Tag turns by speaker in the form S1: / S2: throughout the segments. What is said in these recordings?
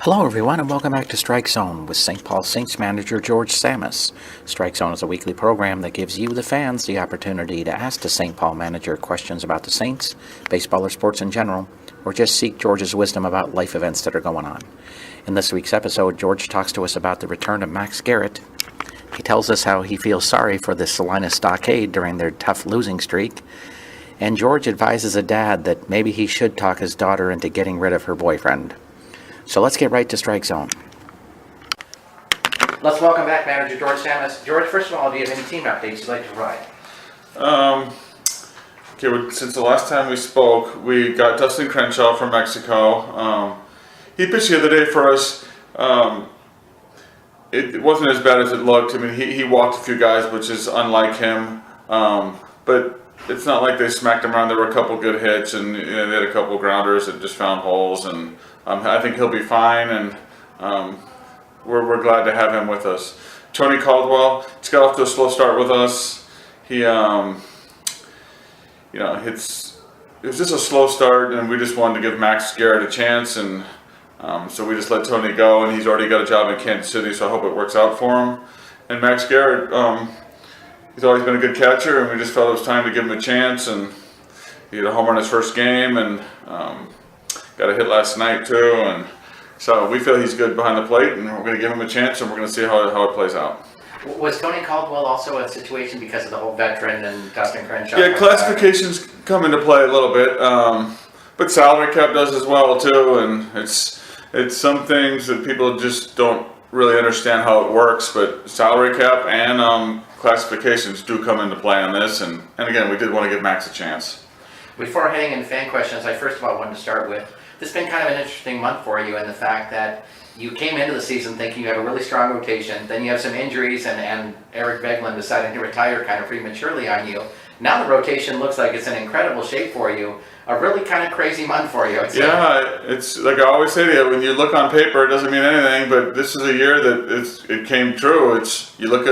S1: Hello, everyone, and welcome back to Strike Zone with St. Paul Saints Manager George Tsamis. Strike Zone is a weekly program that gives you, the fans, the opportunity to ask the St. Paul manager questions about the Saints, baseball or sports in general, or just seek George's wisdom about life events that are going on. In this week's episode, George talks to us about the return of Maxx Garrett. He tells us how he feels sorry for the Salina Stockade during their tough losing streak. And George advises a dad that maybe he should talk his daughter into getting rid of her boyfriend. So let's get right to Strike Zone. Let's welcome back Manager George Tsamis. George, first of all, do you have any team updates you'd like to provide?
S2: Since the last time we spoke, we got Dustin Crenshaw from Mexico. He pitched the other day for us. It wasn't as bad as it looked. I mean, he walked a few guys, which is unlike him. But it's not like they smacked him around. There were a couple good hits, and they had a couple grounders that just found holes. And I think he'll be fine, and we're glad to have him with us. Tony Caldwell, he's got off to a slow start with us. He, it was just a slow start, and we just wanted to give Maxx Garrett a chance, and so we just let Tony go, and he's already got a job in Kansas City, so I hope it works out for him. And Maxx Garrett, he's always been a good catcher, and we just felt it was time to give him a chance, and he had a home run his first game, and got a hit last night too, and so we feel he's good behind the plate, and we're going to give him a chance, and we're going to see how it plays out.
S1: Was Tony Caldwell also a situation because of the whole veteran and Dustin Crenshaw?
S2: Yeah, classifications come into play a little bit, but salary cap does as well too, and it's some things that people just don't really understand how it works, but salary cap and classifications do come into play on this, and again, we did want to give Max a chance.
S1: Before heading into fan questions, I first of all wanted to start with, this has been kind of an interesting month for you in the fact that you came into the season thinking you had a really strong rotation, then you have some injuries, and Eric Veglin decided to retire kind of prematurely on you. Now the rotation looks like it's in incredible shape for you. A really kind of crazy month for you.
S2: Yeah, it's like I always say to you, when you look on paper, it doesn't mean anything, but this is a year that it came true. You look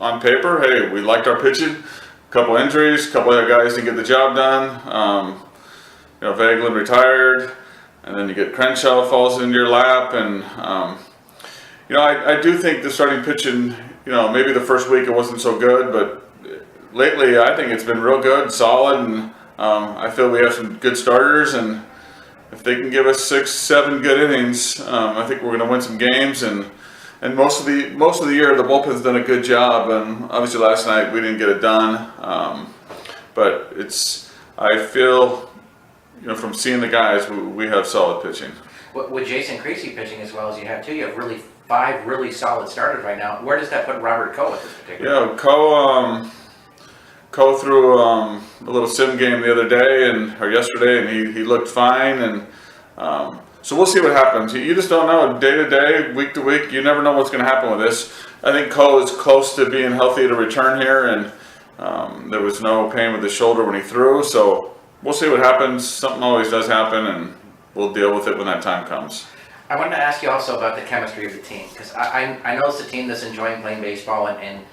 S2: on paper, hey, we liked our pitching, a couple injuries, a couple of guys didn't get the job done. Veglin retired. And then you get Crenshaw falls into your lap, and I do think the starting pitching, maybe the first week it wasn't so good, but lately I think it's been real good, solid, and I feel we have some good starters, and if they can give us 6-7 good innings, I think we're going to win some games, and most of the year the bullpen's done a good job, and obviously last night we didn't get it done, but I feel. From seeing the guys, we have solid pitching.
S1: With Jason Creasy pitching as well as you have too, you have really 5 really solid starters right now. Where does that put Robert Coe at this particular?
S2: Yeah, Coe threw a little sim game the other day or yesterday, and he looked fine. And so we'll see what happens. You just don't know day to day, week to week. You never know what's going to happen with this. I think Coe is close to being healthy to return here, and there was no pain with his shoulder when he threw. So. We'll see what happens. Something always does happen, and we'll deal with it when that time comes.
S1: I wanted to ask you also about the chemistry of the team, because I know it's a team that's enjoying playing baseball, and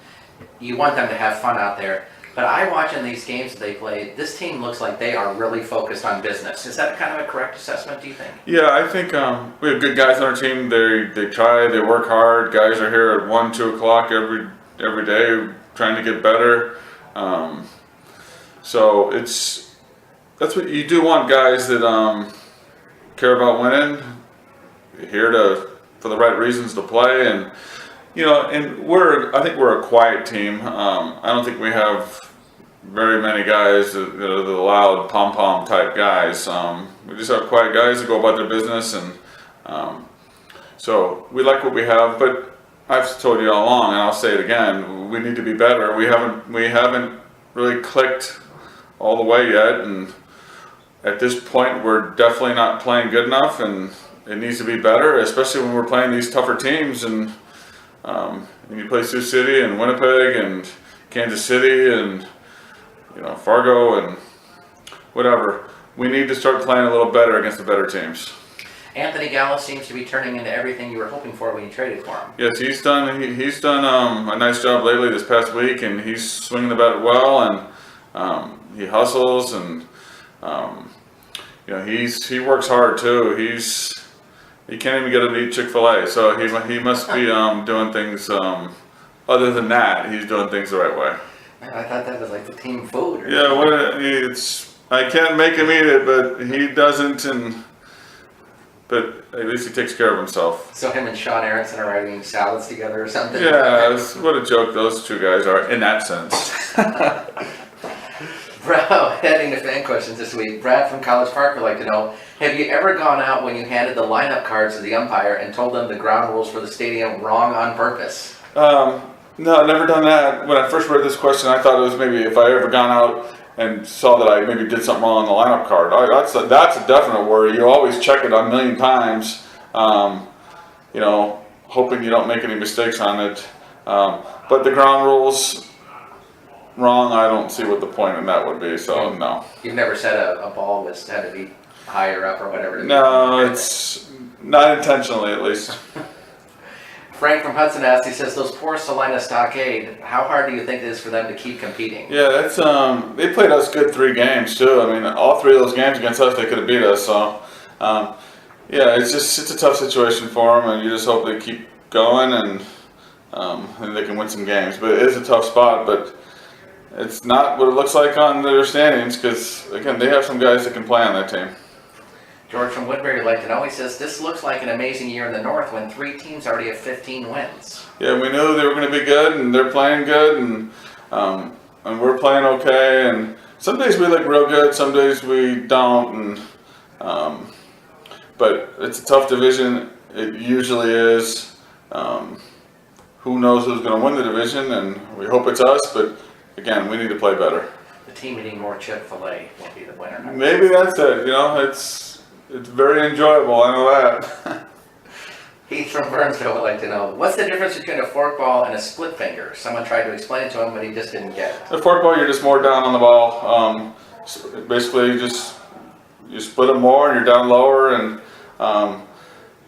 S1: you want them to have fun out there. But I watch in these games that they play, this team looks like they are really focused on business. Is that kind of a correct assessment, do you think?
S2: Yeah, I think we have good guys on our team. They try, they work hard. Guys are here at 1, 2 o'clock every day trying to get better. So that's what you do want, guys that care about winning, here for the right reasons to play, and I think we're a quiet team. I don't think we have very many guys that are the loud pom-pom type guys. We just have quiet guys that go about their business, and so we like what we have. But I've told you all along, and I'll say it again, we need to be better. We haven't really clicked all the way yet, and at this point, we're definitely not playing good enough, and it needs to be better, especially when we're playing these tougher teams. And you play Sioux City and Winnipeg and Kansas City and Fargo and whatever. We need to start playing a little better against the better teams.
S1: Anthony Gallo seems to be turning into everything you were hoping for when you traded for him.
S2: Yes, he's done a nice job lately this past week, and he's swinging the bat well, and he hustles and. He works hard too. You can't even get him to eat Chick-fil-A, so he must be doing things other than that. He's doing things the right way.
S1: Man, I thought that was like the team food.
S2: I can't make him eat it, but he doesn't, but at least he takes care of himself.
S1: So him and Sean Aronson are eating salads together or something?
S2: Yeah, what a joke those two guys are in that sense.
S1: Bro, heading to fan questions this week. Brad from College Park would like to know, have you ever gone out when you handed the lineup cards to the umpire and told them the ground rules for the stadium wrong on purpose?
S2: No, I've never done that. When I first read this question, I thought it was maybe if I ever gone out and saw that I maybe did something wrong on the lineup card. That's a definite worry. You always check it a million times, hoping you don't make any mistakes on it. But the ground rules wrong, I don't see what the point in that would be, so no.
S1: You've never said a ball was had to be higher up or whatever?
S2: No, it's not intentionally at least.
S1: Frank from Hudson asked, he says, those poor Salina Stockade, how hard do you think it is for them to keep competing?
S2: Yeah, that's they played us good 3 games too. I mean, all 3 of those games against us, they could have beat us. So, it's a tough situation for them, and you just hope they keep going and they can win some games. But it is a tough spot, but it's not what it looks like on their standings because, again, they have some guys that can play on that team.
S1: George from Woodbury would like to know, he says, this looks like an amazing year in the North when 3 teams already have 15 wins.
S2: Yeah, we knew they were going to be good, and they're playing good, and we're playing okay. And some days we look real good, some days we don't. But it's a tough division. It usually is. Who knows who's going to win the division, and we hope it's us. But again, we need to play better.
S1: The team eating more Chick-fil-A will be the winner.
S2: Maybe that's it. It's very enjoyable. I know that.
S1: Heath from Burnsville would like to know, what's the difference between a forkball and a split finger? Someone tried to explain it to him, but he just didn't get it.
S2: The forkball, you're just more down on the ball. Basically, you split them more and you're down lower, and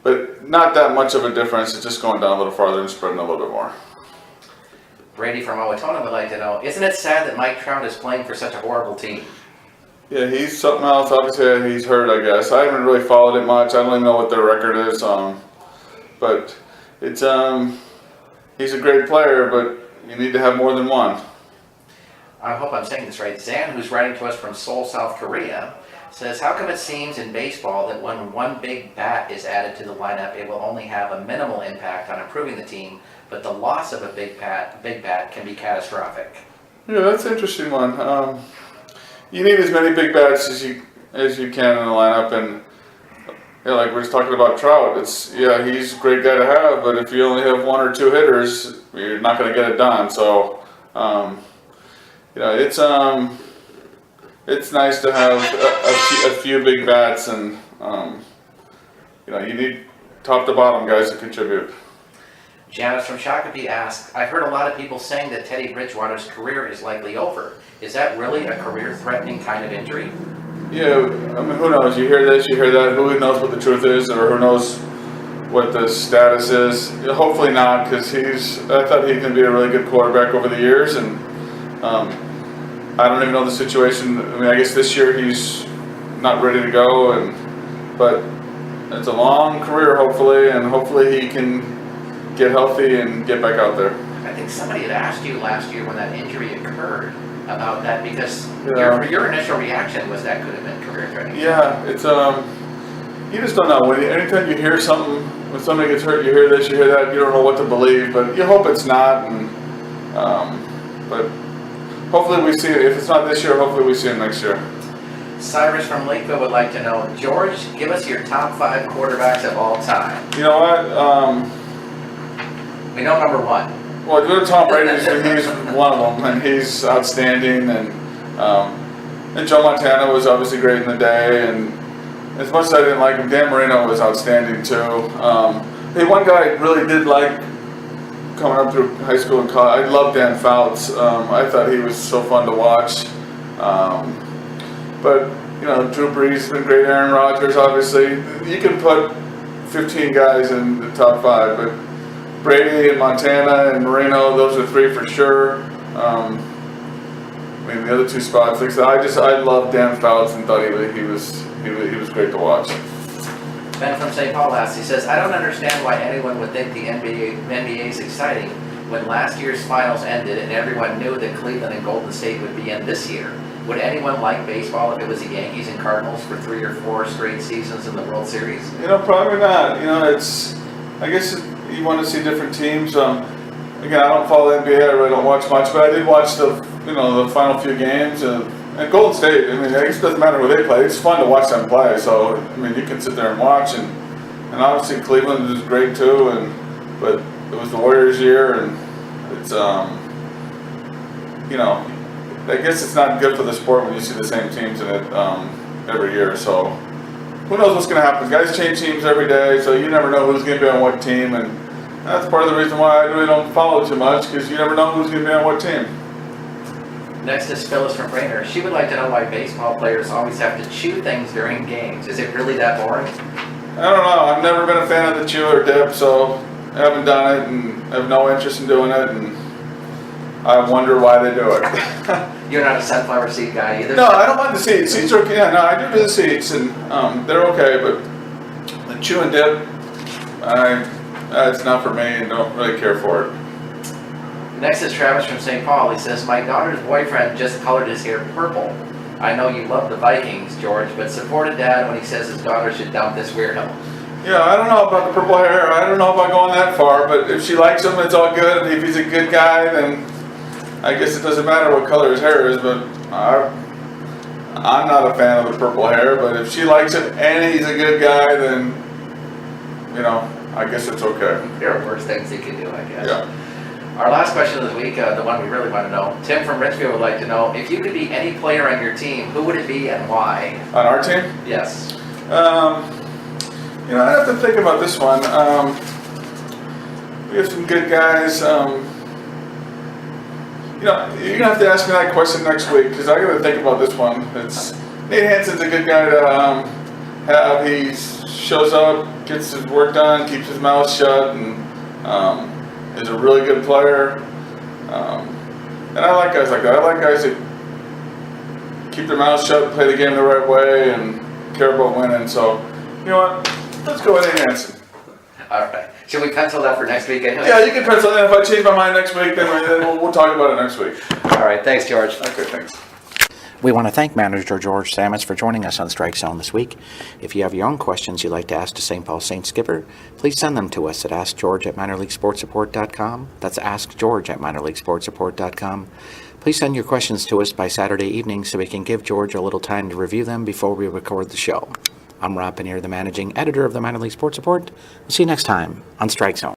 S2: but not that much of a difference. It's just going down a little farther and spreading a little bit more.
S1: Brady from Owatonna would like to know, isn't it sad that Mike Trout is playing for such a horrible team?
S2: Yeah, he's something else. Obviously, he's hurt, I guess. I haven't really followed it much. I don't even know what their record is. But it's he's a great player, but you need to have more than one.
S1: I hope I'm saying this right. Zan, who's writing to us from Seoul, South Korea, says, how come it seems in baseball that when one big bat is added to the lineup, it will only have a minimal impact on improving the team, but the loss of a big bat can be catastrophic?
S2: Yeah, that's an interesting one. You need as many big bats as you can in the lineup, and like we're just talking about Trout. He's a great guy to have, but if you only have 1 or 2 hitters, you're not going to get it done. So, it's nice to have a few big bats, and you need top to bottom guys to contribute.
S1: Janice from Shakopee asked, I've heard a lot of people saying that Teddy Bridgewater's career is likely over. Is that really a career-threatening kind of injury?
S2: Yeah, I mean, who knows? You hear this, you hear that. Who knows what the truth is, or who knows what the status is? Hopefully not, because I thought he can be a really good quarterback over the years, and I don't even know the situation. I mean, I guess this year he's not ready to go, but it's a long career, hopefully, and hopefully he can get healthy and get back out there.
S1: I think somebody had asked you last year when that injury occurred about that, because your initial reaction was that could have been career-threatening.
S2: Yeah, it's you just don't know. Anytime you hear something, when somebody gets hurt, you hear this, you hear that, you don't know what to believe, but you hope it's not. And but hopefully we see it. If it's not this year, hopefully we see it next year.
S1: Cyrus from Lakeville would like to know, George, give us your top 5 quarterbacks of all time.
S2: You know what?
S1: We know number 1.
S2: Well, go to Tom Brady. He's one of them, and he's outstanding. And Joe Montana was obviously great in the day. And as much as I didn't like him, Dan Marino was outstanding too. Hey, one guy I really did like coming up through high school and college. I loved Dan Fouts. I thought he was so fun to watch. But Drew Brees has been great. Aaron Rodgers, obviously. You can put 15 guys in the top 5, but Brady and Montana and Marino, those are 3 for sure. I mean, the other 2 spots, like I said, I loved Dan Fouts and thought he was great to watch.
S1: Ben from St. Paul asks, he says, I don't understand why anyone would think the NBA is exciting when last year's finals ended and everyone knew that Cleveland and Golden State would be in this year. Would anyone like baseball if it was the Yankees and Cardinals for 3 or 4 straight seasons in the World Series?
S2: Probably not. I guess you want to see different teams. Again, I don't follow the NBA. I really don't watch much, but I did watch the final few games. And Golden State, I guess it doesn't matter who they play. It's fun to watch them play. So, you can sit there and watch. And obviously Cleveland is great too. But it was the Warriors' year, and it's I guess it's not good for the sport when you see the same teams in it every year. So who knows what's going to happen? Guys change teams every day, so you never know who's going to be on what team, and that's part of the reason why I really don't follow too much, because you never know who's going to be on what team.
S1: Next is Phyllis from Brainerd. She would like to know why baseball players always have to chew things during games. Is it really that boring?
S2: I don't know. I've never been a fan of the chew or dip, so I haven't done it and have no interest in doing it, and I wonder why they do it.
S1: You're not a sunflower seed guy either?
S2: No, I don't mind the seeds. Seeds are okay. Yeah, no, I do the seeds, and they're okay, but the chew and dip, it's not for me, and don't really care for it.
S1: Next is Travis from St. Paul. He says, my daughter's boyfriend just colored his hair purple. I know you love the Vikings, George, but support a dad when he says his daughter should dump this weirdo.
S2: Yeah, I don't know about the purple hair. I don't know about going that far, but if she likes him, it's all good. If he's a good guy, then I guess it doesn't matter what color his hair is, but I'm not a fan of the purple hair, but if she likes it and he's a good guy, then, I guess it's okay.
S1: There are worse things he can do, I guess.
S2: Yeah.
S1: Our last question of the week, the one we really want to know. Tim from Richfield would like to know, if you could be any player on your team, who would it be and why?
S2: On our team?
S1: Yes.
S2: I have to think about this one. We have some good guys. You're going to have to ask me that question next week, because I got to think about this one. Nate Hansen's a good guy to have. He shows up, gets his work done, keeps his mouth shut, and is a really good player. And I like guys like that. I like guys that keep their mouths shut, play the game the right way, and care about winning. So, you know what? Let's go with Nate Hansen.
S1: All right. Should we pencil that for next week anyway?
S2: Yeah, you can pencil it in. If I change my mind next week, then we'll talk about it next week.
S1: All right. Thanks, George.
S2: Okay, thanks.
S1: We want to thank Manager George Tsamis for joining us on Strike Zone this week. If you have your own questions you'd like to ask to St. Paul Saints skipper, please send them to us at askgeorge@minorleaguesportsreport.com. That's askgeorge@minorleaguesportsreport.com. Please send your questions to us by Saturday evening so we can give George a little time to review them before we record the show. I'm Rob Pannier, the managing editor of the Minor League Sports Report. We'll see you next time on Strike Zone.